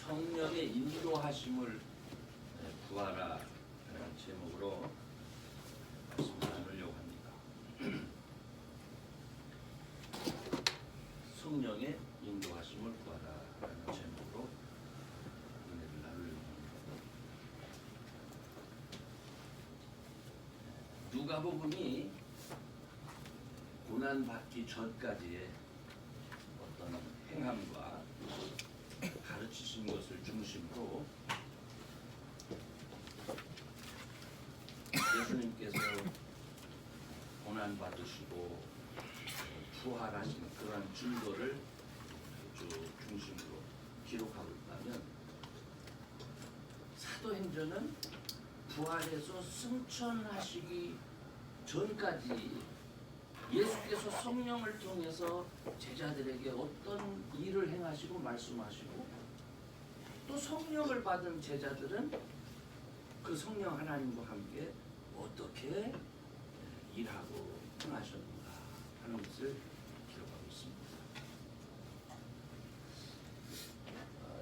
성령의 인도하심을 구하라 라는 제목으로 말씀을 나누려고 합니다. 성령의 인도하심을 구하라 라는 제목으로 은혜를 나누려고 합니다. 누가복음이 고난받기 전까지의 어떤 행함과 가르치신 것을 중심으로 예수님께서 고난받으시고 부활하시는 그러한 증거를 쭉 중심으로 기록하고 있다면, 사도행전은 부활해서 승천하시기 전까지 예수께서 성령을 통해서 제자들에게 어떤 일을 행하시고 말씀하시고, 또 성령을 받은 제자들은 그 성령 하나님과 함께 어떻게 일하고 행하셨는가 하는 것을 기록하고 있습니다.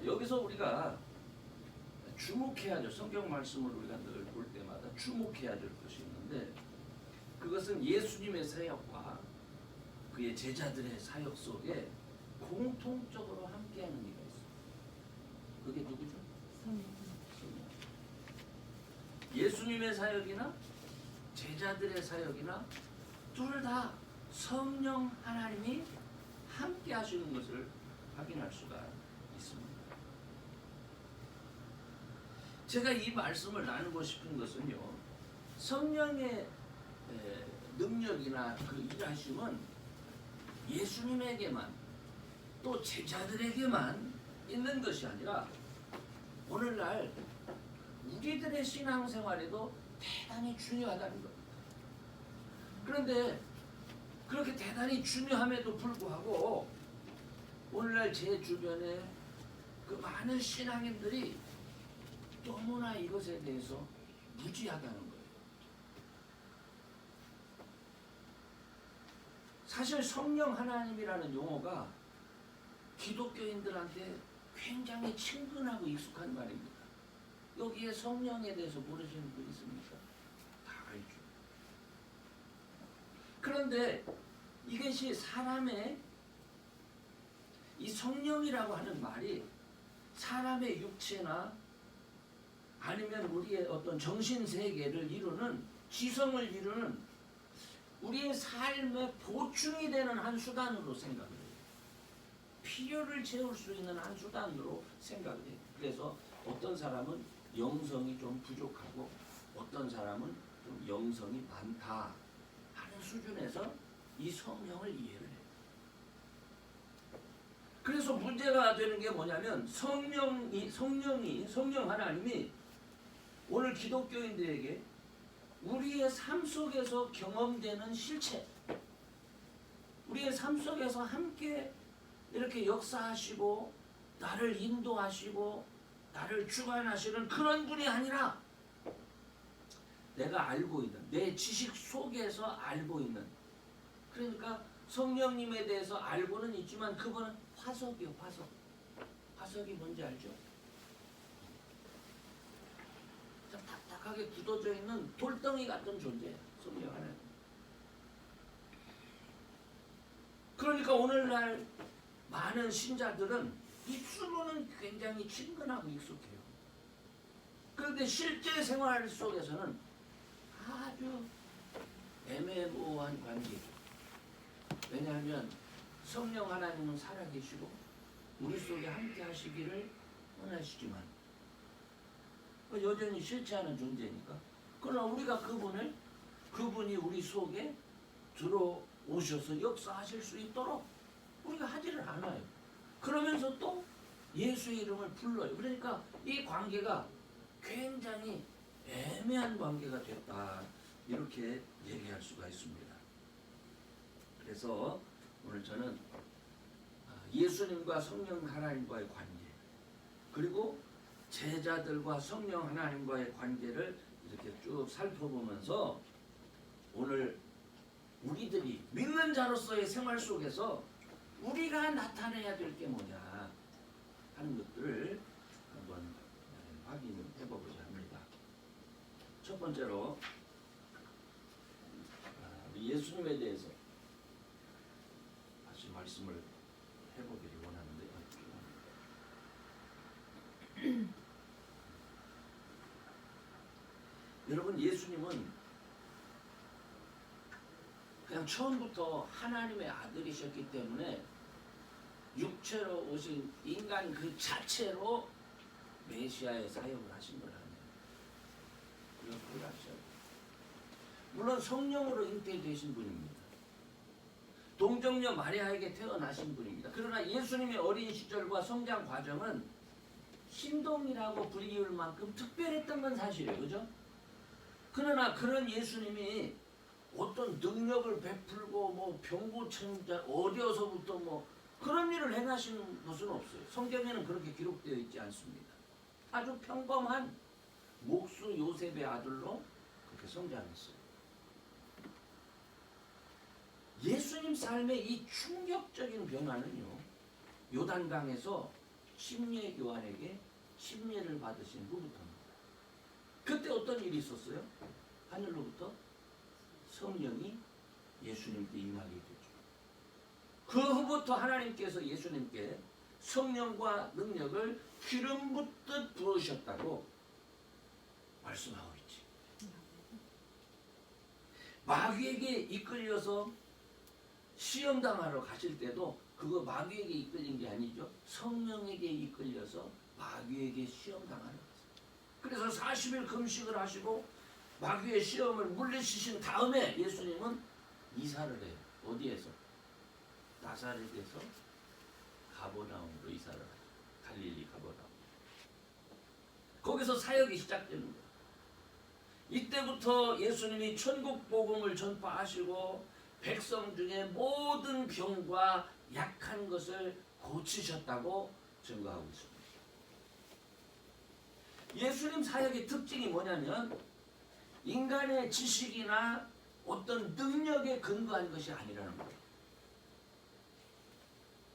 여기서 우리가 주목해야 될, 성경 말씀을 우리가 늘 볼 때마다 주목해야 될 것이 있는데, 그것은 예수님의 사역과 그의 제자들의 사역 속에 공통적으로 함께하는 이가 있습니다. 그게 누구죠? 성령. 예수님의 사역이나 제자들의 사역이나 둘 다 성령 하나님이 함께 하시는 것을 확인할 수가 있습니다. 제가 이 말씀을 나누고 싶은 것은요, 성령의 능력이나 그 일하심은 예수님에게만 또 제자들에게만 있는 것이 아니라 오늘날 우리들의 신앙생활에도 대단히 중요하다는 겁니다. 그런데 그렇게 대단히 중요함에도 불구하고 오늘날 제 주변에 그 많은 신앙인들이 너무나 이것에 대해서 무지하다는 거예요. 사실 성령 하나님이라는 용어가 기독교인들한테 굉장히 친근하고 익숙한 말입니다. 여기에 성령에 대해서 모르시는 분 있습니까? 다 알죠. 그런데 이것이 사람의 이 성령이라고 하는 말이 사람의 육체나 아니면 우리의 어떤 정신세계를 이루는, 지성을 이루는 우리의 삶의 보충이 되는 한 수단으로 생각을 해요. 필요를 채울 수 있는 한 수단으로 생각을 해요. 그래서 어떤 사람은 영성이 좀 부족하고 어떤 사람은 좀 영성이 많다 하는 수준에서 이 성령을 이해를 해요. 그래서 문제가 되는 게 뭐냐면, 성령 하나님이 오늘 기독교인들에게 우리의 삶 속에서 경험되는 실체, 우리의 삶 속에서 함께 이렇게 역사하시고 나를 인도하시고 나를 주관하시는 그런 분이 아니라 내가 알고 있는, 내 지식 속에서 알고 있는, 그러니까 성령님에 대해서 알고는 있지만 그분은 화석이요, 화석. 화석이 뭔지 알죠? 딱딱하게 굳어져 있는 돌덩이 같은 존재예요, 성령 하나님. 그러니까 오늘날 많은 신자들은 입술로는 굉장히 친근하고 익숙해요. 그런데 실제 생활 속에서는 아주 애매모호한 관계죠. 왜냐하면 성령 하나님은 살아계시고 우리 속에 함께 하시기를 원하시지만 여전히 실체하는 존재니까, 그러나 우리가 그분이 우리 속에 들어오셔서 역사하실 수 있도록 우리가 하지를 않아요. 그러면서 또 예수의 이름을 불러요. 그러니까 이 관계가 굉장히 애매한 관계가 됐다, 이렇게 얘기할 수가 있습니다. 그래서 오늘 저는 예수님과 성령 하나님과의 관계, 그리고 제자들과 성령 하나님과의 관계를 이렇게 쭉 살펴보면서 오늘 우리들이 믿는 자로서의 생활 속에서 우리가 나타내야 될 게 뭐냐 하는 것들을 첫 번째로 예수님에 대해서 다시 말씀을 해보기를 원하는데요. 여러분, 예수님은 그냥 처음부터 하나님의 아들이셨기 때문에 육체로 오신 인간 그 자체로 메시아의 사역을 하신 걸 아니에요. 그걸 아셔야 돼요. 물론 성령으로 잉태되신 분입니다. 동정녀 마리아에게 태어나신 분입니다. 그러나 예수님의 어린 시절과 성장 과정은 신동이라고 불리울 만큼 특별했던 건 사실이에요. 그죠? 그러나 그런 예수님이 어떤 능력을 베풀고 뭐 병고천자 어려서부터 뭐 그런 일을 행하신 것은 없어요. 성경에는 그렇게 기록되어 있지 않습니다. 아주 평범한 목수 요셉의 아들로 그렇게 성장했어요. 예수님 삶의 이 충격적인 변화는요, 요단강에서 침례 요한에게 침례를 받으신 후부터입니다. 그때 어떤 일이 있었어요? 하늘로부터 성령이 예수님께 임하게 되죠. 그 후부터 하나님께서 예수님께 성령과 능력을 기름 붓듯 부으셨다고 말씀하고 있지. 마귀에게 이끌려서 시험당하러 가실 때도 그거 마귀에게 이끌린 게 아니죠. 성령에게 이끌려서 마귀에게 시험당하러 갔어요. 그래서 40일 금식을 하시고 마귀의 시험을 물리치신 다음에 예수님은 이사를 해요. 어디에서? 나사렛에서 가버나움으로 이사를 하죠. 갈릴리 가버나움. 거기서 사역이 시작되는 거예요. 이때부터 예수님이 천국 복음을 전파하시고 백성 중에 모든 병과 약한 것을 고치셨다고 증거하고 있습니다. 예수님 사역의 특징이 뭐냐면 인간의 지식이나 어떤 능력에 근거한 것이 아니라는 거예요.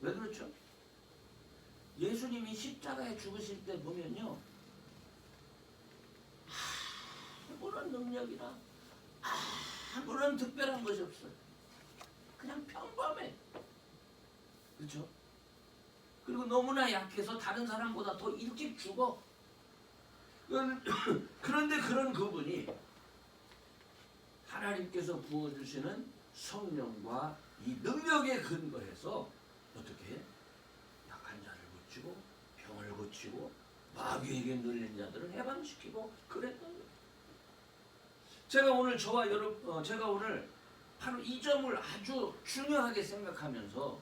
왜 그렇죠? 예수님이 십자가에 죽으실 때 보면요, 아무런 능력이나 아무런 특별한 것이 없어요. 그냥 평범해. 그렇죠? 그리고 너무나 약해서 다른 사람보다 더 일찍 죽어. 그런데 그런 그분이 하나님께서 부어주시는 성령과 이 능력에 근거해서 어떻게 약한 자를 고치고 병을 고치고 마귀에게 눌린 자들을 해방시키고 그랬던 거예요. 제가 오늘 제가 오늘 바로 이 점을 아주 중요하게 생각하면서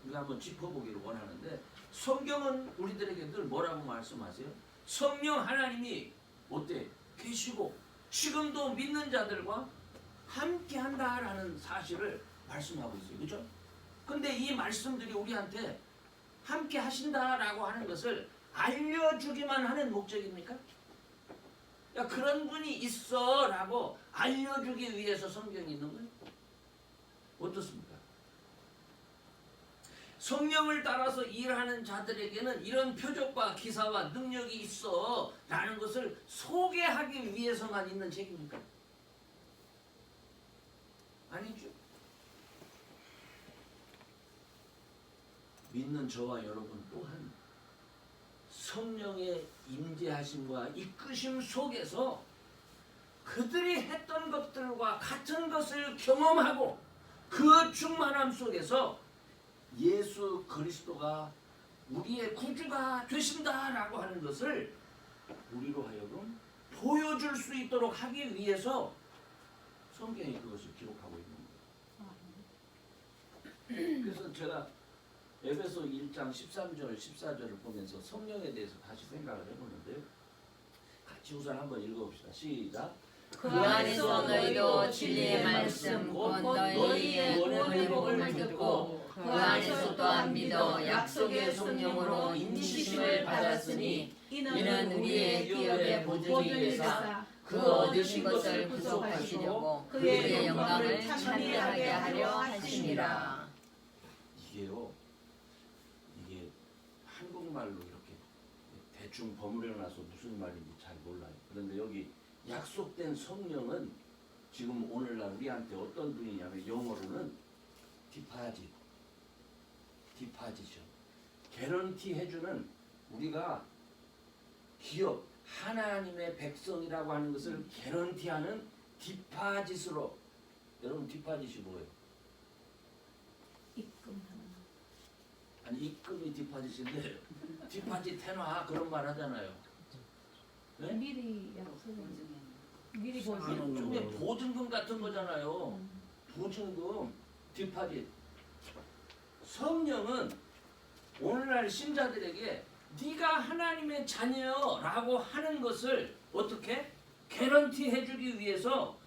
우리가 한번 짚어보기를 원하는데, 성경은 우리들에게 늘 뭐라고 말씀하세요? 성령 하나님이 어때? 계시고 지금도 믿는 자들과 함께 한다라는 사실을 말씀하고 있어요. 그죠? 근데 이 말씀들이 우리한테 함께 하신다라고 하는 것을 알려주기만 하는 목적입니까? 야, 그런 분이 있어 라고 알려주기 위해서 성경이 있는 거예요? 어떻습니까? 성령을 따라서 일하는 자들에게는 이런 표적과 기사와 능력이 있어 라는 것을 소개하기 위해서만 있는 책입니까? 아니죠. 믿는 저와 여러분 또한 성령의 임재하심과 이끄심 속에서 그들이 했던 것들과 같은 것을 경험하고 그 충만함 속에서 예수 그리스도가 우리의 구주가 되신다라고 하는 것을 우리로 하여금 보여줄 수 있도록 하기 위해서 성경이 그것을 기록하고 있는 거예요. 그래서 제가 에베소 1장 13절 14절을 보면서 성령에 대해서 다시 생각을 해보는데요. 같이 우선 한번 읽어봅시다. 시작. 그 안에서 너희도 진리의 말씀 곧 너희의 구원의 복음을 듣고 그 안에서 또한 믿어 약속의 성령으로 인치심을 받았으니 이는 우리의 기업의 보증이 되사 그 얻으신 것을 구속하시려고 그의 영광을 찬미하게 하려 하시니라. 이게 한국말로 이렇게 대충 버무려놔서 무슨 말인지 잘 몰라요. 그런데 여기 약속된 성령은 지금 오늘날 우리한테 어떤 분이냐면 영어로는 디파짓이죠. 개런티 해주는 우리가 기업 하나님의 백성이라고 하는 것을 개런티하는 디파짓으로. 여러분 디파짓이 뭐예요? 입금하는 아니 입금이 디파짓인데 디파짓 해놔 그런 말 하잖아요. 네? 미리 약속을 미리 일종의 보증금 같은 거잖아요. 보증금, 디파짓. 성령은 오늘날 신자들에게 네가 하나님의 자녀라고 하는 것을 어떻게 개런티 해주기 위해서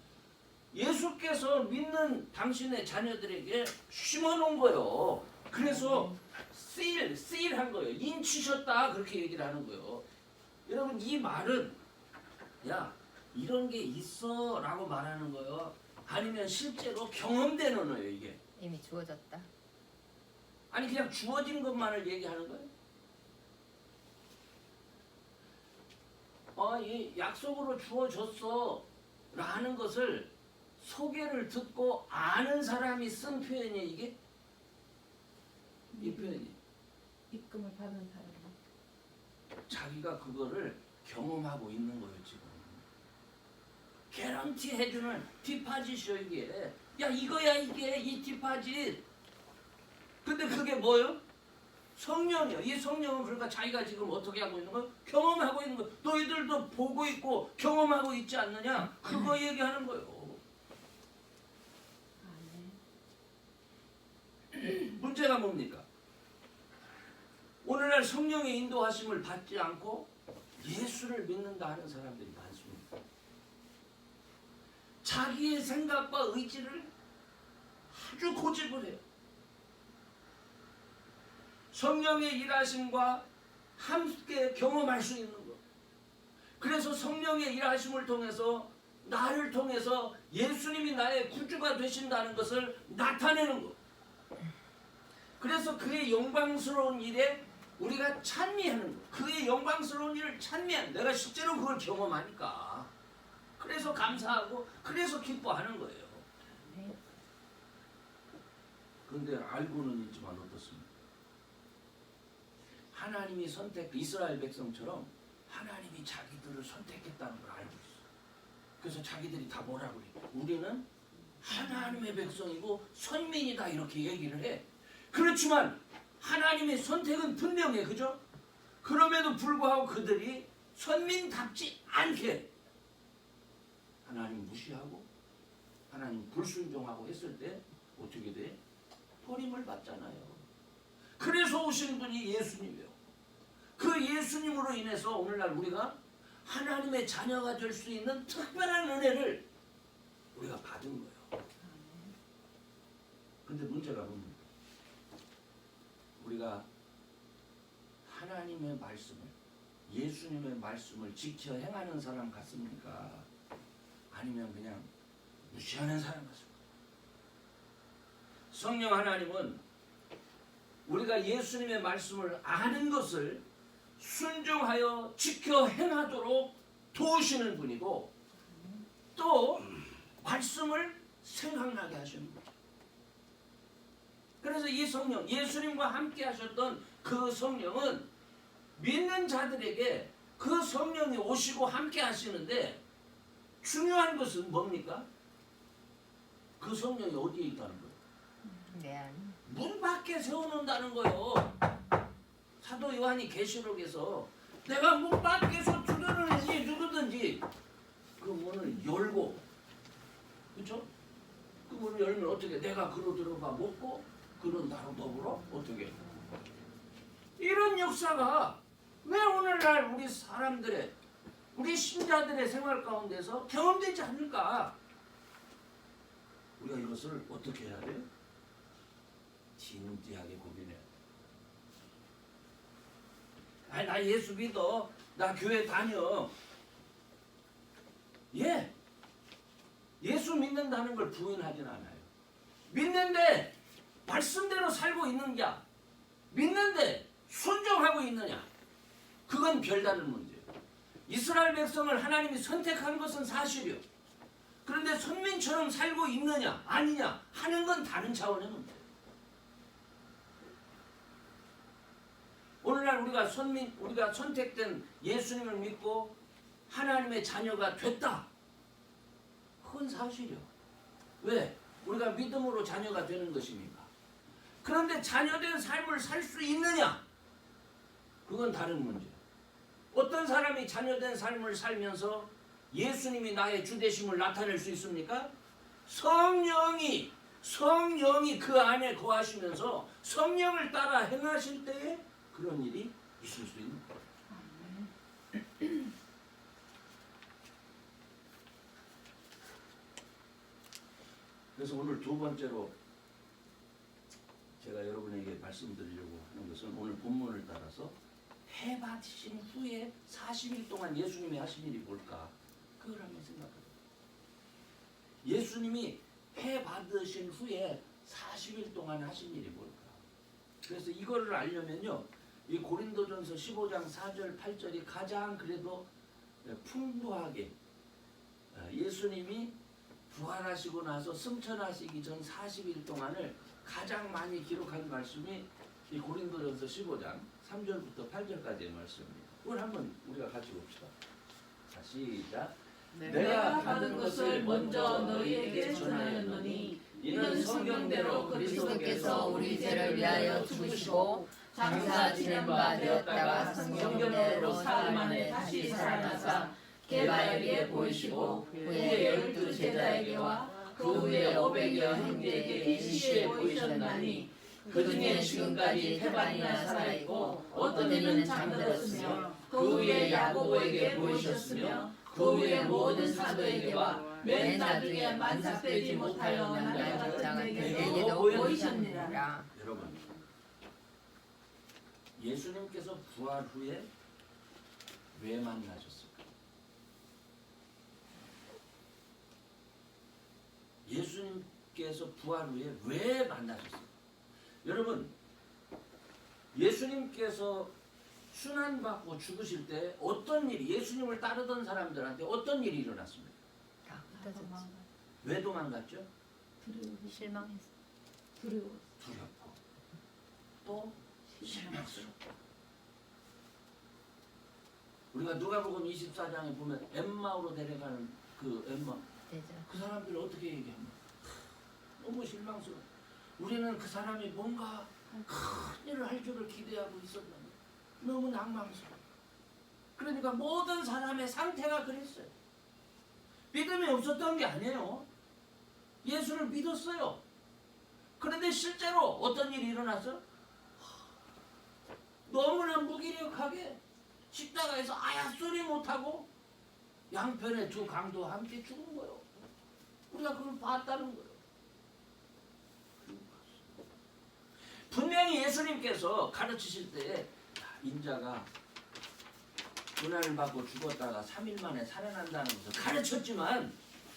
예수께서 믿는 당신의 자녀들에게 심어놓은 거예요. 그래서 세일한 거예요. 인치셨다 그렇게 얘기를 하는 거예요. 여러분 이 말은 야 이런 게 있어 라고 말하는 거예요. 아니면 실제로 경험되는 거예요 이게. 이미 주어졌다. 아니 그냥 주어진 것만을 얘기하는 거예요. 이 약속으로 주어졌어 라는 것을 소개를 듣고 아는 사람이 쓴 표현이에요 이게. 이 표현이 입금을 받은 사람. 자기가 그거를 경험하고 있는 거예요 지금. 개런티 해주는 디파짓이요 이게. 야 이거야 이게 이 디파짓. 근데 그게 뭐예요? 성령이요. 이 성령은 그러니까 자기가 지금 어떻게 하고 있는 거예요? 경험하고 있는 거예요. 너희들도 보고 있고 경험하고 있지 않느냐? 그거 얘기하는 거예요. 문제가 뭡니까? 오늘날 성령의 인도하심을 받지 않고 예수를 믿는다 하는 사람들이 많습니다. 자기의 생각과 의지를 아주 고집을 해요. 성령의 일하심과 함께 경험할 수 있는 것. 그래서 성령의 일하심을 통해서 나를 통해서 예수님이 나의 구주가 되신다는 것을 나타내는 것. 그래서 그의 영광스러운 일에 우리가 찬미하는 것. 그의 영광스러운 일을 찬미하는 내가 실제로 그걸 경험하니까. 그래서 감사하고 그래서 기뻐하는 거예요. 그런데 알고는 있지만 어떻습니까? 하나님이 이스라엘 백성처럼 하나님이 자기들을 선택했다는 걸 알고 있어. 그래서 자기들이 다 뭐라고 그래? 우리는 하나님의 백성이고 선민이다 이렇게 얘기를 해. 그렇지만 하나님의 선택은 분명해. 그죠? 그럼에도 불구하고 그들이 선민답지 않게 하나님 무시하고 하나님 불순종하고 했을 때 어떻게 돼? 버림을 받잖아요. 그래서 오신 분이 예수님이에요. 그 예수님으로 인해서 오늘날 우리가 하나님의 자녀가 될 수 있는 특별한 은혜를 우리가 받은 거예요. 근데 문제가 뭡니까? 우리가 하나님의 말씀을 예수님의 말씀을 지켜 행하는 사람 같습니까? 아니면 그냥 무시하는 사람 같습니까? 성령 하나님은 우리가 예수님의 말씀을 아는 것을 순종하여 지켜 행하도록 도우시는 분이고 또 말씀을 생각나게 하시는 거죠. 그래서 이 성령, 예수님과 함께 하셨던 그 성령은 믿는 자들에게 그 성령이 오시고 함께 하시는데 중요한 것은 뭡니까? 그 성령이 어디에 있다는 거예요? 네. 문 밖에 세워놓는다는 거예요. 사도 요한이 계시록에서 내가 문 밖에서 두드리는지 누구든지 그 문을 열고, 그렇죠? 그 문을 열면 어떻게? 내가 그로 들어가 먹고 그는 나로 더불어 어떻게? 이런 역사가 왜 오늘날 우리 사람들의 우리 신자들의 생활 가운데서 경험되지 않을까? 우리가 이것을 어떻게 해야 돼요? 진지하게 고민해야 돼. 아니 나 예수 믿어. 나 교회 다녀. 예. 예수 믿는다는 걸 부인하진 않아요. 믿는데 말씀대로 살고 있느냐? 믿는데 순종하고 있느냐? 그건 별다른 문제예요. 이스라엘 백성을 하나님이 선택한 것은 사실이요. 그런데 선민처럼 살고 있느냐 아니냐 하는 건 다른 차원의 문제예요. 오늘날 우리가 선택된 예수님을 믿고 하나님의 자녀가 됐다. 그건 사실이요. 왜? 우리가 믿음으로 자녀가 되는 것입니까? 그런데 자녀된 삶을 살 수 있느냐? 그건 다른 문제예요. 어떤 사람이 자녀된 삶을 살면서 예수님이 나의 주되심을 나타낼 수 있습니까? 성령이 그 안에 거하시면서 성령을 따라 행하실 때에 그런 일이 있을 수 있는 거예요. 그래서 오늘 두 번째로 제가 여러분에게 말씀드리려고 하는 것은 오늘 본문을 따라서 해 받으신 후에 40일 동안 예수님이 하신 일이 뭘까? 그걸 한번 생각해보세요. 예수님이 해 받으신 후에 40일 동안 하신 일이 뭘까? 그래서 이거를 알려면요, 이 고린도전서 15장 4절 8절이 가장 그래도 풍부하게 예수님이 부활하시고 나서 승천하시기 전 40일 동안을 가장 많이 기록한 말씀이 이 고린도전서 15장 3절부터 8절까지의 말씀입니다. 그걸 한번 우리가 같이 봅시다. 자, 시작. 내가 받은 것을 먼저 너희에게 전하였노니 이는 성경대로 그리스도께서 우리 죄를 위하여 죽으시고 장사 지낸 바 되었다가 성경대로 사흘 만에 다시 살아나사 게바에게 보이시고 후에 12 제자에게와 그 후에 500여 형제에게 일시에 보이셨나니 그 중에 지금까지 태반이나 살아있고 어떤 이는 잠들었으며 그 후에 야고보에게 보이셨으며 그 후에 모든 사도에게와 맨 나중에 만삭되지 못하여 나의 적장한테도 보이셨느니라. 여러분, 예수님께서 부활 후에 왜 만나셨을까? 예수님께서 부활 후에 왜 만나셨을까? 여러분, 예수님께서 순환받고 죽으실 때 어떤 일이, 예수님을 따르던 사람들한테 어떤 일이 일어났습니까? 왜 도망갔죠? 실망했어. 두렵고 또 실망스럽고. 우리가 누가복음 24장에 보면 엠마오로 데려가는 그 엠마, 그 사람들을 어떻게 얘기합니까? 너무 실망스러워. 우리는 그 사람이 뭔가 큰 일을 할 줄을 기대하고 있었는데 너무 낭망스러워. 그러니까 모든 사람의 상태가 그랬어요. 믿음이 없었던 게 아니에요. 예수를 믿었어요. 그런데 실제로 어떤 일이 일어났어? 너무나 무기력하게 십자가에서 아야소리 못하고 양편의 두 강도 함께 죽은 거예요. 우리가 그걸 봤다는 거예요. 분명히 예수님께서 가르치실 때 인자가 고난을 받고 죽었다가 3일 만에 살아난다는 것을 가르쳤지만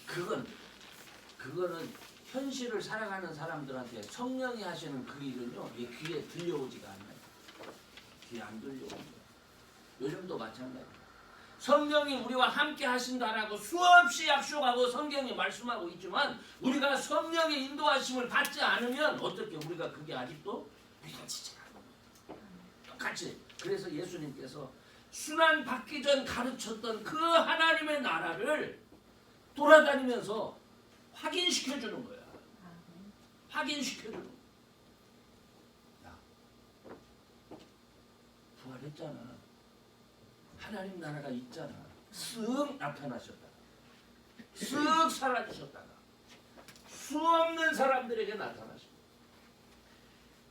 그거는 현실을 살아가는 사람들한테 성령이 하시는 그 일은요, 귀에 들려오지가 않아요. 귀에 안 들려오는 거예요. 요즘도 마찬가지예요. 성령이 우리와 함께 하신다라고 수없이 약속하고 성경이 말씀하고 있지만 우리가 성령의 인도하심을 받지 않으면 어떻게 우리가 그게 아직도 믿어지지 않아요. 똑같이. 그래서 예수님께서 순환 받기 전 가르쳤던 그 하나님의 나라를 돌아다니면서 확인시켜주는 거야. 확인시켜주는 거야. 야, 부활했잖아. 하나님 나라가 있잖아. 쓱 나타나셨다가 쓱 사라지셨다가 수없는 사람들에게 나타나셨다.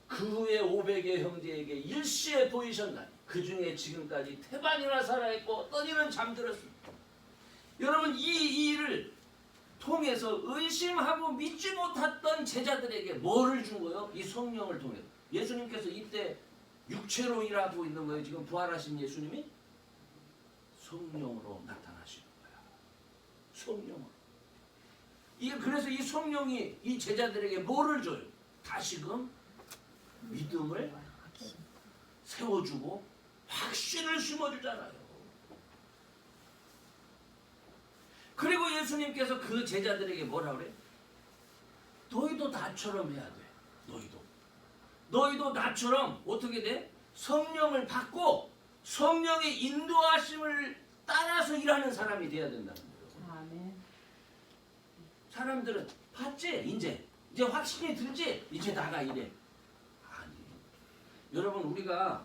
그 후에 500의 형제에게 일시에 보이셨나니 그 중에 지금까지 태반이나 살아있고 어떤 이는 잠들었습니다. 여러분, 이 일을 통해서 의심하고 믿지 못했던 제자들에게 뭐를 준 거예요? 이 성령을 통해서. 예수님께서 이때 육체로 일하고 있는 거예요. 지금 부활하신 예수님이 성령으로 나타나시는 거야. 성령으로. 그래서 이 성령이 이 제자들에게 뭐를 줘요? 다시금 믿음을 세워주고 확신을 심어주잖아요. 그리고 예수님께서 그 제자들에게 뭐라 그래? 너희도 나처럼 해야 돼. 너희도 나처럼 어떻게 돼? 성령을 받고 성령의 인도하심을 따라서 일하는 사람이 돼야 된다는 거예요. 아멘. 사람들은 봤지? 이제 확신이 들지? 이제 나가 이래. 아니. 여러분 우리가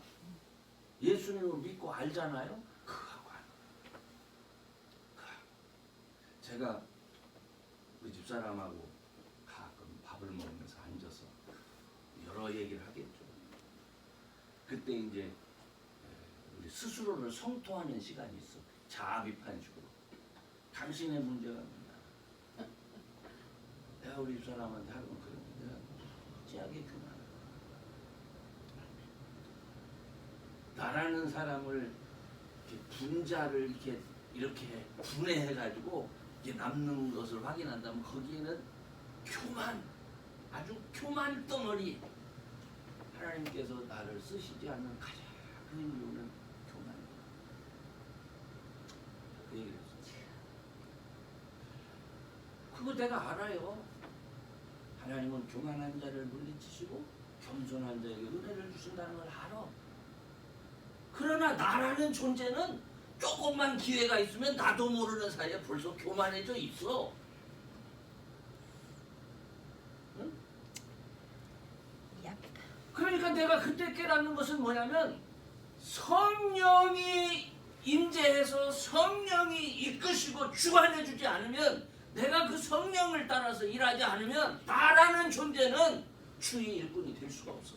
예수님을 믿고 알잖아요? 그하고 안. 제가 우리 집사람하고 가끔 밥을 먹으면서 앉아서 여러 얘기를 하겠죠. 그때 이제 우리 스스로를 성토하는 시간이 있어. 자아 비판식으로. 당신의 문제가 뭐냐? 내가 우리 집사람한테 하는 그런 내가 무지하게 교만하다. 나라는 사람을 이렇게 분자를 이렇게 분해해가지고 이게 남는 것을 확인한다면 거기에는 아주 교만 덩어리. 하나님께서 나를 쓰시지 않는 가장 큰 이유는 교만이다. 그 얘기를 했어요. 그거 내가 알아요. 하나님은 교만한 자를 물리치시고 겸손한 자에게 은혜를 주신다는 걸 알아. 그러나 나라는 존재는 조금만 기회가 있으면 나도 모르는 사이에 벌써 교만해져 있어. 응? 그러니까 내가 그때 깨닫는 것은 뭐냐면 성령이 임재해서 성령이 이끄시고 주관해주지 않으면 내가 그 성령을 따라서 일하지 않으면 나라는 존재는 주의 일꾼이 될 수가 없어.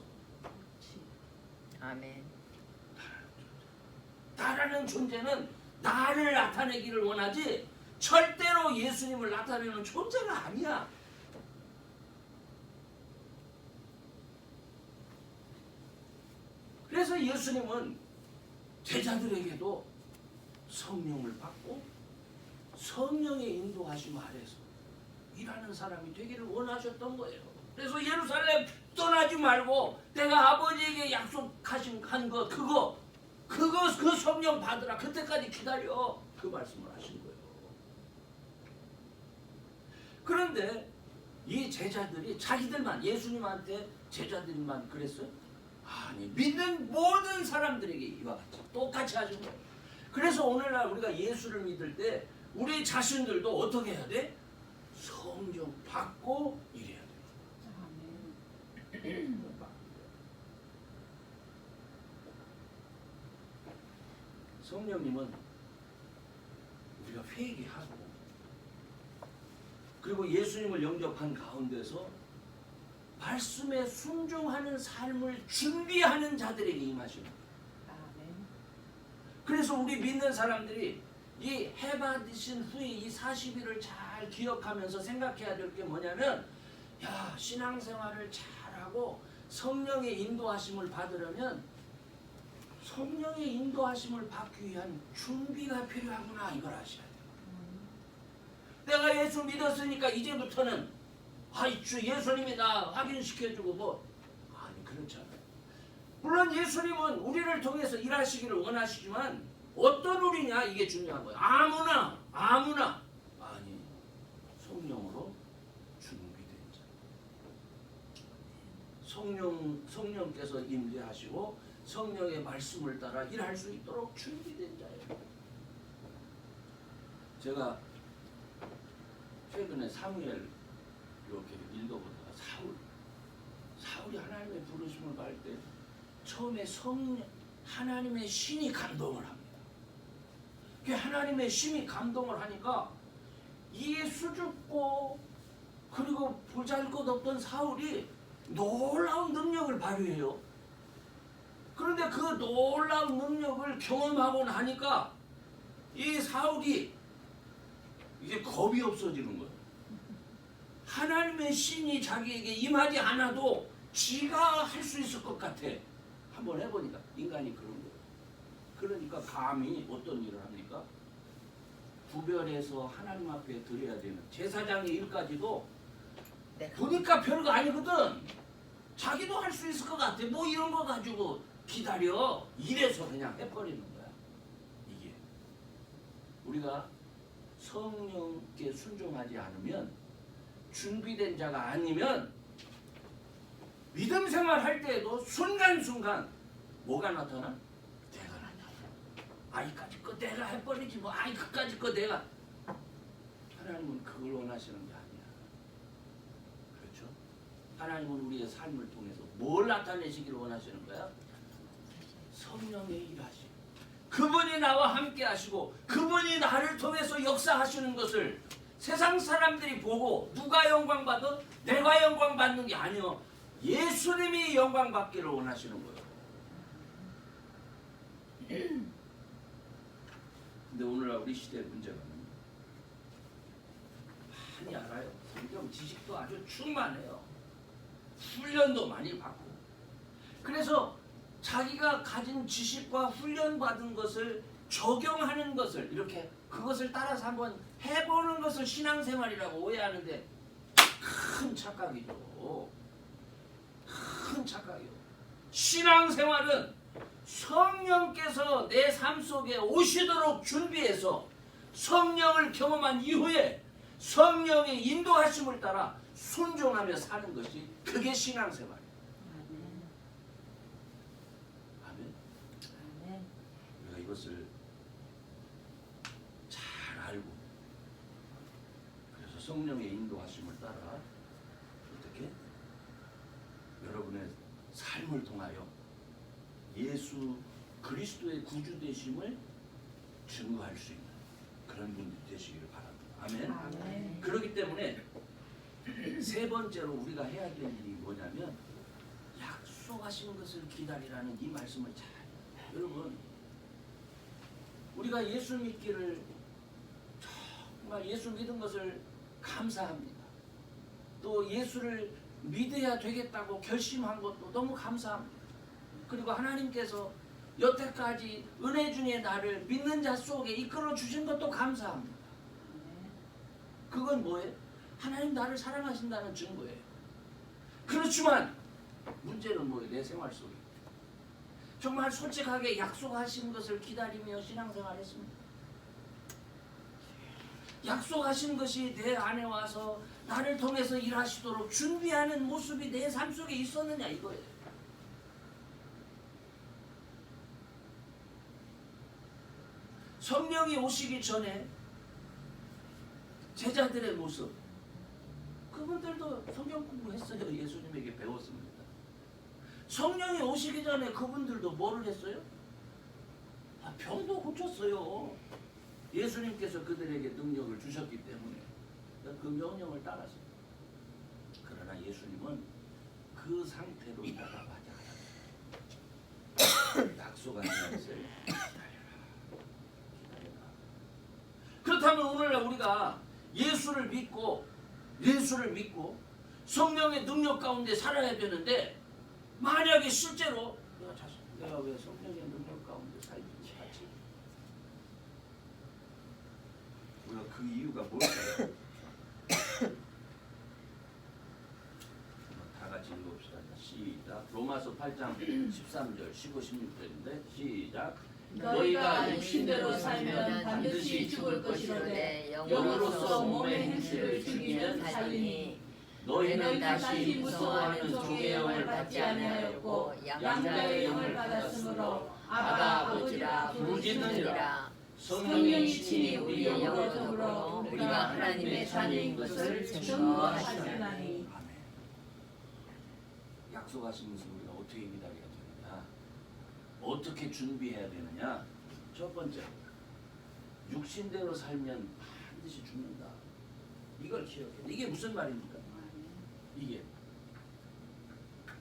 아멘. 나라는 존재는 나를 나타내기를 원하지 절대로 예수님을 나타내는 존재가 아니야. 그래서 예수님은 제자들에게도 성령을 받고 성령의 인도하심 아래서 일하는 사람이 되기를 원하셨던 거예요. 그래서 예루살렘 떠나지 말고 내가 아버지에게 약속하신 것 그 성령 받으라. 그때까지 기다려. 그 말씀을 하신 거예요. 그런데 이 제자들이 자기들만 예수님한테 제자들만 그랬어요? 아니 믿는 모든 사람들에게 이와 같이 똑같이 하신 거예요. 그래서 오늘날 우리가 예수를 믿을 때 우리 자신들도 어떻게 해야 돼? 성령 받고 일해야 돼. 성령님은 우리가 회개하고 그리고 예수님을 영접한 가운데서 말씀에 순종하는 삶을 준비하는 자들에게 임하십니다. 그래서 우리 믿는 사람들이 이 해받으신 후에 이 40일을 잘 기억하면서 생각해야 될 게 뭐냐면 신앙생활을 잘하고 성령의 인도하심을 받으려면 성령의 인도하심을 받기 위한 준비가 필요하구나 이걸 아셔야 돼요. 내가 예수 믿었으니까 이제부터는 예수님이 나 확인시켜주고 아니 그렇지 않아요. 물론 예수님은 우리를 통해서 일하시기를 원하시지만 어떤 우리냐 이게 중요한 거예요. 아무나 아니 성령으로 준비된 자. 성령께서 임재하시고 성령의 말씀을 따라 일할 수 있도록 준비된 자예요. 제가 최근에 사무엘 이렇게 읽어보다가 사울이 하나님의 부르심을 받을 때 처음에 하나님의 신이 감동을 합니다. 그 하나님의 신이 감동을 하니까 이 수줍고 그리고 보잘것없던 사울이 놀라운 능력을 발휘해요. 그런데 그 놀라운 능력을 경험하고 나니까 이 사울이 이게 겁이 없어지는 거예요. 하나님의 신이 자기에게 임하지 않아도 지가 할 수 있을 것 같아. 한번 해보니까 인간이 그런 거예요. 그러니까 감히 어떤 일을 합니까? 구별해서 하나님 앞에 드려야 되는 제사장의 일까지도 보니까 별거 아니거든. 자기도 할 수 있을 것 같아. 뭐 이런 거 가지고 이래서 그냥 해버리는 거야. 이게 우리가 성령께 순종하지 않으면, 준비된 자가 아니면 믿음 생활할 때에도 순간순간 뭐가 나타나? 내가 나타나. 이까지 거 내가 해버리지 뭐. 그까지 거 내가. 하나님은 그걸 원하시는 게 아니야. 그렇죠? 하나님은 우리의 삶을 통해서 뭘 나타내시기를 원하시는 거야? 성령의 일하심. 그분이 나와 함께 하시고 그분이 나를 통해서 역사하시는 것을 세상 사람들이 보고 누가 영광 받아? 내가 영광 받는 게 아니요. 예수님이 영광 받기를 원하시는 거예요. 근데 오늘날 우리 시대의 문제가 많이 알아요. 성경 지식도 아주 충만해요. 훈련도 많이 받고. 그래서 자기가 가진 지식과 훈련 받은 것을 적용하는 것을 이렇게 그것을 따라서 한번 해보는 것을 신앙생활이라고 오해하는데 큰 착각이죠. 큰 착각이요. 신앙생활은 성령께서 내 삶 속에 오시도록 준비해서 성령을 경험한 이후에 성령의 인도하심을 따라 순종하며 사는 것이 그게 신앙생활이에요. 아멘. 우리가 이것을 잘 알고 그래서 성령의 인도하심을 따라 어떻게 여러분의 삶을 통하여 예수 그리스도의 구주 되심을 증거할 수 있는 그런 분들이 되시기를 바랍니다. 아멘. 아멘. 그렇기 때문에 세 번째로 우리가 해야 될 일이 뭐냐면 약속하신 것을 기다리라는 이 말씀을 잘 여러분 우리가 예수 믿기를 정말 예수 믿은 것을 감사합니다. 또 예수를 믿어야 되겠다고 결심한 것도 너무 감사합니다. 그리고 하나님께서 여태까지 은혜 중에 나를 믿는 자 속에 이끌어 주신 것도 감사합니다. 그건 뭐예요? 하나님 나를 사랑하신다는 증거예요. 그렇지만 문제는 뭐예요? 내 생활 속에 정말 솔직하게 약속하신 것을 기다리며 신앙생활했습니다. 약속하신 것이 내 안에 와서 나를 통해서 일하시도록 준비하는 모습이 내 삶 속에 있었느냐 이거예요. 성령이 오시기 전에 제자들의 모습 그분들도 성경 공부했어요. 예수님에게 배웠습니다. 성령이 오시기 전에 그분들도 뭐를 했어요? 병도 고쳤어요. 예수님께서 그들에게 능력을 주셨기 때문에 그 명령을 따랐어요. 그러나 예수님은 그 상태로 나가지 않았어요. 약속한 것을 그렇다면 오늘날 우리가 예수를 믿고 성령의 능력 가운데 살아야 되는데 만약에 실제로 내가 왜 성령의 능력 가운데 살지 못하지? 우리가 그 이유가 뭘까요? 다 같이 읽어봅시다. 시작. 로마서 8장 13절 15, 16절인데 시작. 너희가 육신대로 살면 반드시 죽을 것이로되 영으로서 몸의 행실을 죽이면 살리니 너희는 다시 무서워하는 종의 영을 받지 아니하였고 양자의 영을 받았으므로 아바 아버지라 부르짖느니라. 성령이 친히 우리의 영으로 더불어 우리가 하나님의 자녀인 것을 증거하시나니. 약속하신 것을 우리가 어떻게 기다려야 되느냐? 어떻게 준비해야 되느냐? 첫 번째, 육신대로 살면 반드시 죽는다. 이걸 기억해. 이게 무슨 말입니까? 이게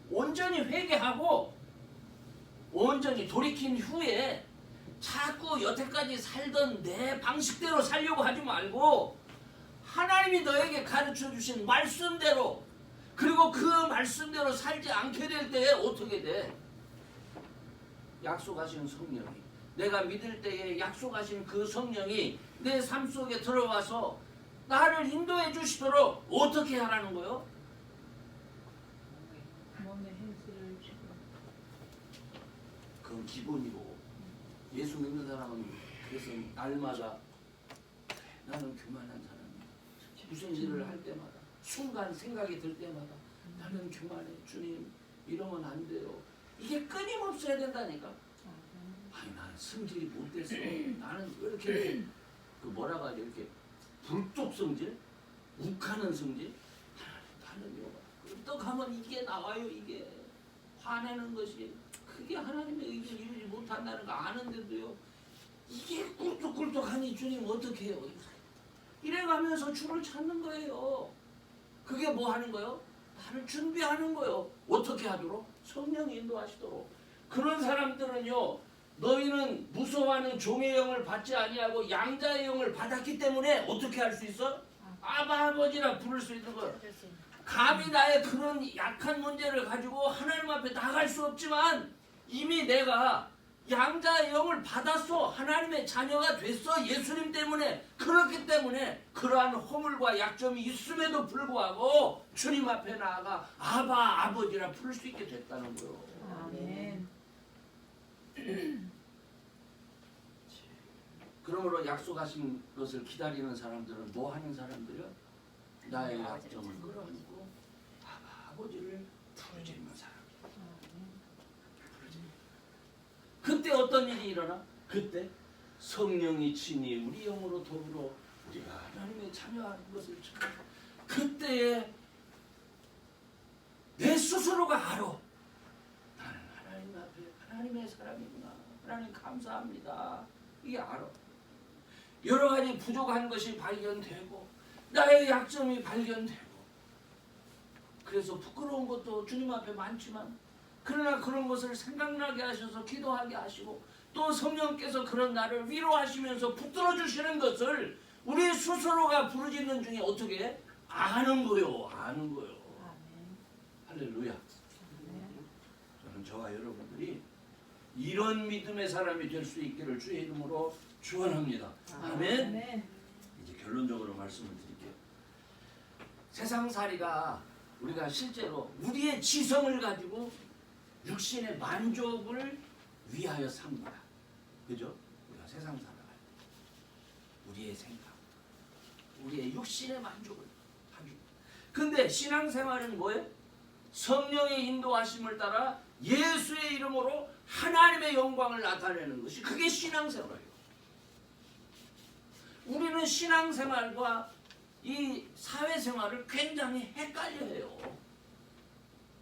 온전히 회개하고 온전히 돌이킨 후에 자꾸 여태까지 살던 내 방식대로 살려고 하지 말고 하나님이 너에게 가르쳐 주신 말씀대로 그리고 그 말씀대로 살지 않게 될 때에 어떻게 돼? 약속하신 성령이 내가 믿을 때에 약속하신 그 성령이 내 삶 속에 들어와서 나를 인도해 주시도록 어떻게 하라는 거요? 몸의 행실을 죽여. 그건 기본이고 예수 믿는 사람은 그래서 날마다 나는 교만한 사람이야. 무슨 일을 할 때마다 순간 생각이 들 때마다 나는 교만해. 주님 이러면 안 돼요. 이게 끊임없어야 된다니까. 아니 나는 성질이 못 돼서 나는 왜 이렇게 그 뭐라고 하지 이렇게 불독 성질? 욱하는 성질? 하나님요. 끄떡하면 이게 나와요. 이게 화내는 것이 그게 하나님의 의지를 이루지 못한다는 거 아는데도요. 이게 꿀떡꿀떡하니 주님 어떻게 해요? 이래가면서 주를 찾는 거예요. 그게 뭐 하는 거요? 나를 준비하는 거요. 어떻게 하도록? 성령이 인도하시도록. 그런 사람들은요. 너희는 무서워하는 종의 영을 받지 아니하고 양자의 영을 받았기 때문에 어떻게 할 수 있어? 아바 아버지라 부를 수 있는 거예요. 감히 나의 그런 약한 문제를 가지고 하나님 앞에 나갈 수 없지만 이미 내가 양자의 영을 받았어. 하나님의 자녀가 됐어. 예수님 때문에. 그렇기 때문에 그러한 허물과 약점이 있음에도 불구하고 주님 앞에 나아가 아바 아버지라 부를 수 있게 됐다는 거예요. 아멘. 그러므로 약속하신 것을 기다리는 사람들은 뭐 하는 사람들이요? 나의 약점을 끌어안고 아버지를 부르짖는 사람. 그때 어떤 일이 일어나? 그때 성령이 친히 우리 영으로 더불어 우리가 하나님의 자녀하는 것을 참 그때에 내 스스로가 알아. 나는 하나님 앞에 하나님의 사람이구나. 하나님 감사합니다. 이게 알아. 여러 가지 부족한 것이 발견되고 나의 약점이 발견되고 그래서 부끄러운 것도 주님 앞에 많지만 그러나 그런 것을 생각나게 하셔서 기도하게 하시고 또 성령께서 그런 나를 위로하시면서 붙들어 주시는 것을 우리 스스로가 부르짖는 중에 어떻게 해? 아는 거요. 아는 거요. 할렐루야. 저는 저와 여러분들이 이런 믿음의 사람이 될 수 있기를 주의 이름으로 축원합니다. 아멘. 이제 결론적으로 말씀을 드릴게요. 세상살이가 우리가 실제로 우리의 지성을 가지고 육신의 만족을 위하여 삽니다. 그죠? 우리가 세상 살아가요. 우리의 생각, 우리의 육신의 만족을 하기. 근데 신앙생활은 뭐예요? 성령의 인도하심을 따라 예수의 이름으로 하나님의 영광을 나타내는 것이 그게 신앙생활이에요. 우리는 신앙생활과 이 사회생활을 굉장히 헷갈려해요.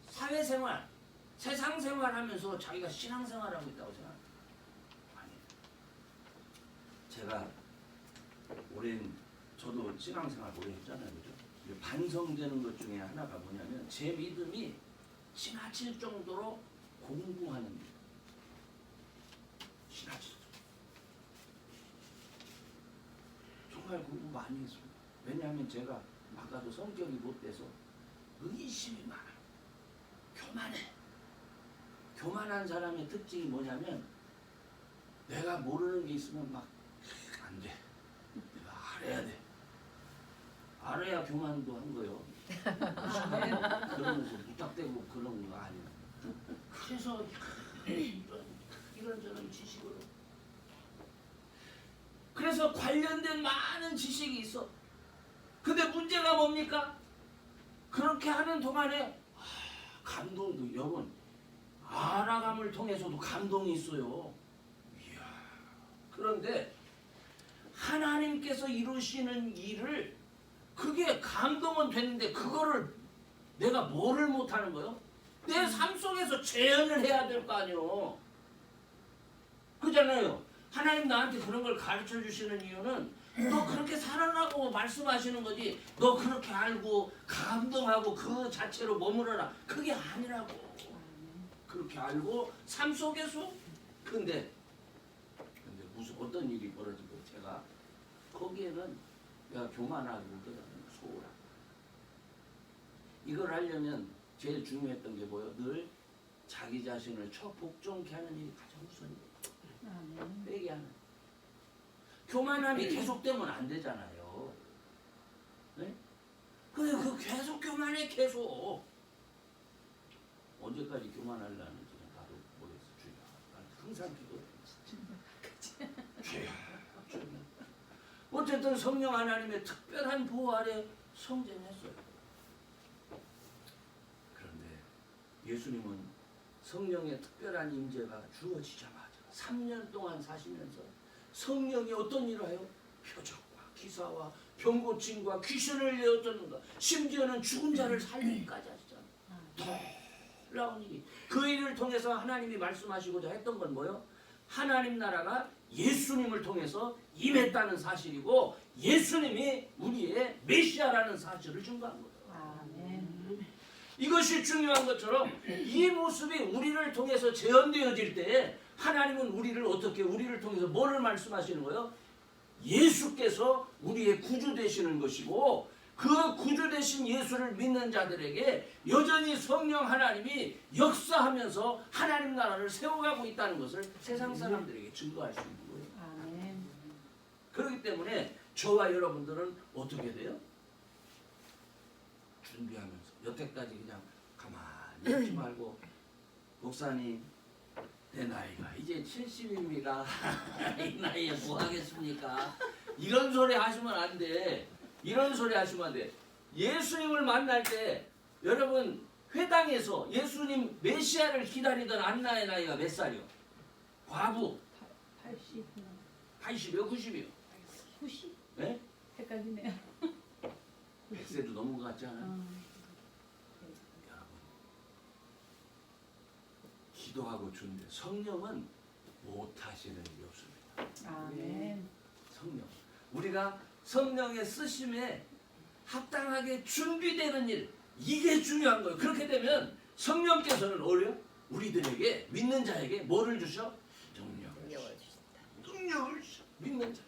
사회생활, 세상생활하면서 자기가 신앙생활하고 있다고 생각해요. 아니에요. 제가 오랜 저도 신앙생활 오래 했잖아요. 그죠? 반성되는 것 중에 하나가 뭐냐면 제 믿음이 지나칠 정도로 공부하는 믿음. 지나칠 정도. 정말 공부 많이 했습니다. 왜냐하면 제가 아까도 성격이 못돼서 의심이 많아요. 교만해. 교만한 사람의 특징이 뭐냐면 내가 모르는 게 있으면 막 안 돼. 내가 알아야 돼. 알아야 교만도 한 거예요. 그러면서 무탁대고 그런 거 아니에요. 그래서 이런저런 지식으로 그래서 관련된 많은 지식이 있어. 근데 문제가 뭡니까? 그렇게 하는 동안에 감동도 여러분 알아감을 통해서도 감동이 있어요. 이야. 그런데 하나님께서 이루시는 일을 그게 감동은 되는데 그거를 내가 뭐를 못하는 거요? 내 삶 속에서 재현을 해야 될 거 아니요. 그잖아요. 하나님 나한테 그런 걸 가르쳐 주시는 이유는 너 그렇게 살아라고 말씀하시는 거지 너 그렇게 알고 감동하고 그 자체로 머무러라 그게 아니라고. 그렇게 알고 삶 속에서 근데 무슨 어떤 일이 벌어지고 제가 거기에는 내가 교만하기보다는 소홀하고 이걸 하려면 제일 중요했던 게 뭐예요? 늘 자기 자신을 복종케 하는 일이 가장 우선이에요. 빼게 하는. 교만함이 계속되면 안 되잖아요. 네? 근데 그 계속 교만해 계속. 언제까지 교만하려는지는 나도 모르겠어. 주야. 난 항상 기도해. 주야. 주야. 어쨌든 성령 하나님의 특별한 보호 아래 성전했어요. 그런데 예수님은 성령의 특별한 임재가 주어지자마자 3년 동안 사시면서 성령이 어떤 일을 해요? 표적과 기사와 병고침과 귀신을 내어쫓는다. 심지어는 죽은 자를 살리기까지 하시잖아요. 놀라운 일이. 그 일을 통해서 하나님이 말씀하시고자 했던 건 뭐예요? 하나님 나라가 예수님을 통해서 임했다는 사실이고 예수님이 우리의 메시아라는 사실을 증거한 거예요. 이것이 중요한 것처럼 이 모습이 우리를 통해서 재현되어질 때에 하나님은 우리를 통해서 뭐를 말씀하시는 거예요? 예수께서 우리의 구주 되시는 것이고 그 구주 되신 예수를 믿는 자들에게 여전히 성령 하나님이 역사하면서 하나님 나라를 세워가고 있다는 것을 세상 사람들에게 증거할 수 있는 거예요. 아멘. 그렇기 때문에 저와 여러분들은 어떻게 돼요? 준비하면서 여태까지 그냥 가만히 있지 말고 목사님 내 나이가 이제 70입니다. 이 나이에 뭐 하겠습니까? 이런 소리 하시면 안 돼. 이런 소리 하시면 안 돼. 예수님을 만날 때 여러분 회당에서 예수님 메시아를 기다리던 안나의 나이가 몇 살이요? 과부 80. 80이요? 90이요? 90? 네? 헷갈리네요. 100세도 넘은 것 같지 않아요? 여러분 기도하고 주는데 성령은 못하시는 일이 없습니다. 아멘. 성령. 우리가 성령의 쓰심에 합당하게 준비되는 일, 이게 중요한 거예요. 그렇게 되면 성령께서는 우리들에게 믿는 자에게 뭐를 주셔? 능력을 주셔. 믿는 자.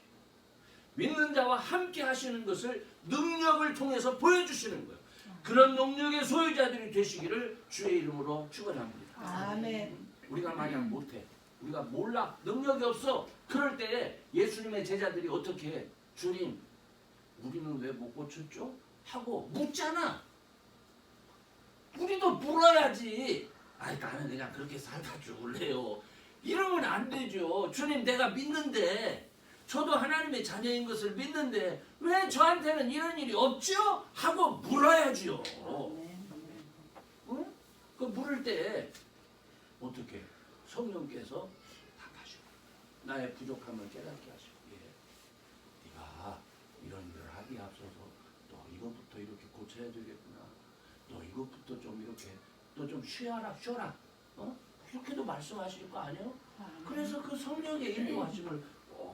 믿는 자와 함께 하시는 것을 능력을 통해서 보여주시는 거예요. 그런 능력의 소유자들이 되시기를 주의 이름으로 축원합니다. 아멘. 우리가 만약 못해, 우리가 몰라, 능력이 없어, 그럴 때에 예수님의 제자들이 어떻게 해? 주님, 우리는 왜 못 고쳤죠? 하고 묻잖아. 우리도 물어야지. 아니 나는 그냥 그렇게 살다 죽을래요. 이러면 안 되죠. 주님, 내가 믿는데, 저도 하나님의 자녀인 것을 믿는데 왜 저한테는 이런 일이 없죠? 하고 물어야지요. 응? 그 물을 때 어떻게? 성령께서 답하시고 나의 부족함을 깨닫게 하시고, 네가 이런 일을 하기에 앞서서 너 이것부터 이렇게 고쳐야 되겠구나. 너 이것부터 좀 이렇게 너 좀 쉬어라. 이렇게도 말씀하실 거 아니에요? 그래서 그 성령의 인도하심을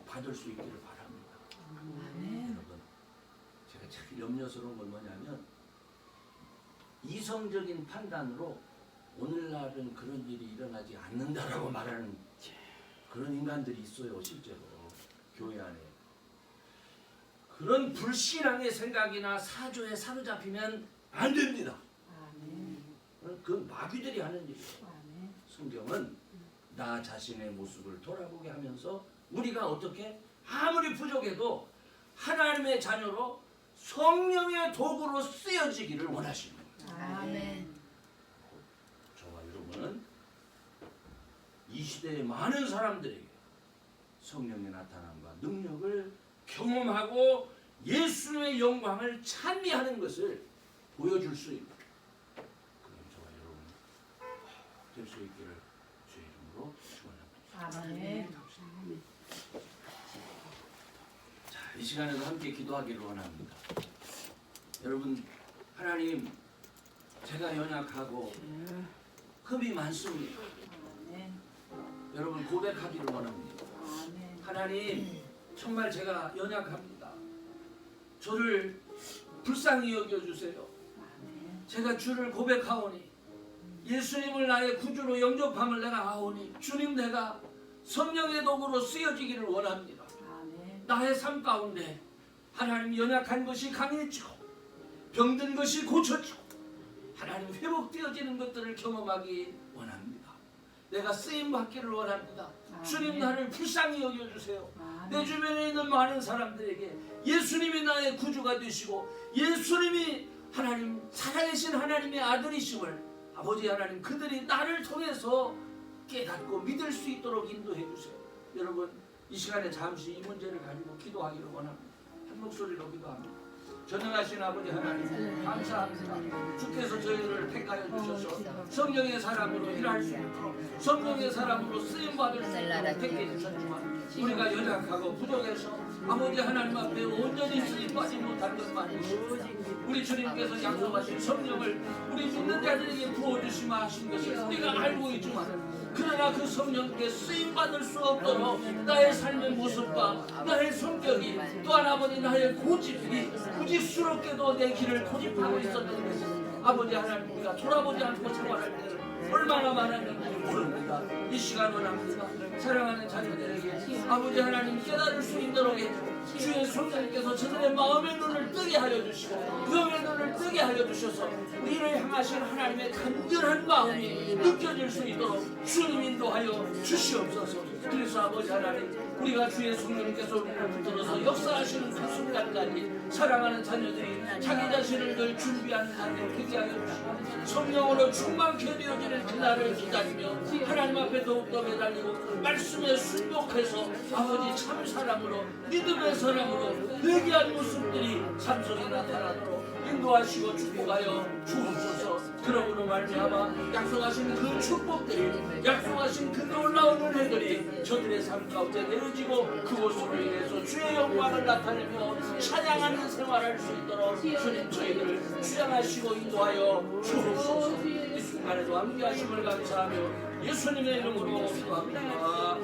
받을 수 있기를 바랍니다. 여러분, 제가 참 염려스러운 건 뭐냐면 이성적인 판단으로 오늘날은 그런 일이 일어나지 않는다라고 말하는 그런 인간들이 있어요. 실제로 교회 안에. 그런 불신앙의 생각이나 사조에 사로잡히면 안 됩니다. 그건 마귀들이 하는 일이에요. 성경은 나 자신의 모습을 돌아보게 하면서 우리가 어떻게 아무리 부족해도 하나님의 자녀로 성령의 도구로 쓰여지기를 원하시는 거예요. 아멘. 저와 여러분은 이 시대의 많은 사람들에게 성령의 나타남과 능력을 경험하고 예수의 영광을 찬미하는 것을 보여줄 수 있는 그런 저와 여러분 될 수 있기를 주의 이름으로 축원합니다. 아멘. 자, 이 시간에도 함께 기도하기를 원합니다. 여러분, 하나님, 제가 연약하고 흠이 많습니다. 여러분, 고백하기를 원합니다. 하나님, 정말 제가 연약합니다. 저를 불쌍히 여겨주세요. 제가 주를 고백하오니 예수님을 나의 구주로 영접함을 내가 하오니 주님, 내가 성령의 도구로 쓰여지기를 원합니다. 나의 삶 가운데 하나님 연약한 것이 강해지고 병든 것이 고쳐지고 하나님 회복되어지는 것들을 경험하기 원합니다. 내가 쓰임받기를 원합니다. 주님, 나를 불쌍히 여겨주세요. 내 주변에 있는 많은 사람들에게 예수님이 나의 구주가 되시고 예수님이 하나님 살아계신 하나님의 아들이심을 아버지 하나님, 그들이 나를 통해서 깨닫고 믿을 수 있도록 인도해 주세요. 여러분, 이 시간에 잠시 이 문제를 가지고 기도하기를 원합니다. 한 목소리로 기도합니다. 전능하신 아버지 하나님 감사합니다. 주께서 저희를 택하여 주셔서 성령의 사람으로 일할 수 있도록 성령의 사람으로 쓰임받을 수 있도록 택해 주셨지만 우리가 연약하고 부족해서 아버지 하나님 앞에 온전히 쓰임받지 못한 것만이시오. 우리 주님께서 약속하신 성령을 우리 믿는 자들에게 부어주시마 하신 것을 우리가 알고 있지만 그러나 그 성령께 쓰임받을 수 없도록 나의 삶의 모습과 나의 성격이 또한 아버지 나의 고집이 부직스럽게도 내 길을 고집하고 있었던 것이 아버지 하나님 우리가 돌아보지 않고 생활할 때는 얼마나 많았는지 모릅니다. 이 시간 원합니다. 사랑하는 자녀들에게 아버지 하나님 깨달을 수 있도록 해주고 주의 성령께서 저들의 마음의 눈을 뜨게 하여 주시고 마음의 눈을 뜨게 하여 주셔서 우리를 향하신 하나님의 간절한 마음이 느껴질 수 있도록 주님 인도하여 주시옵소서. 그래서 아버지 하나님 우리가 주의 성령께서 우리를 붙들어서 역사하시는 그 순간까지 사랑하는 자녀들이 자기 자신을 늘 준비하는 자들 되게 하여 주시고 성령으로 충만케 되어지는 그날을 기다리며 하나님 앞에 더욱더 매달리고 말씀에 순복해서 아버지 참 사람으로 믿음의 사람으로 회개한 모습들이 삶 속에 나타나도록 인도하시고 축복하여 주옵소서. 그러므로 말미암아 약속하신 그 축복들이 약속하신 그 놀라운 은혜들이 저들의 삶 가운데 내려지고 그곳으로 인해서 주의 영광을 나타내며 찬양하는 생활할 수 있도록 주님 저희들을 주장하시고 인도하여 주옵소서. 이 순간에도 함께 하심을 감사하며 예수님의 이름으로 기도합니다.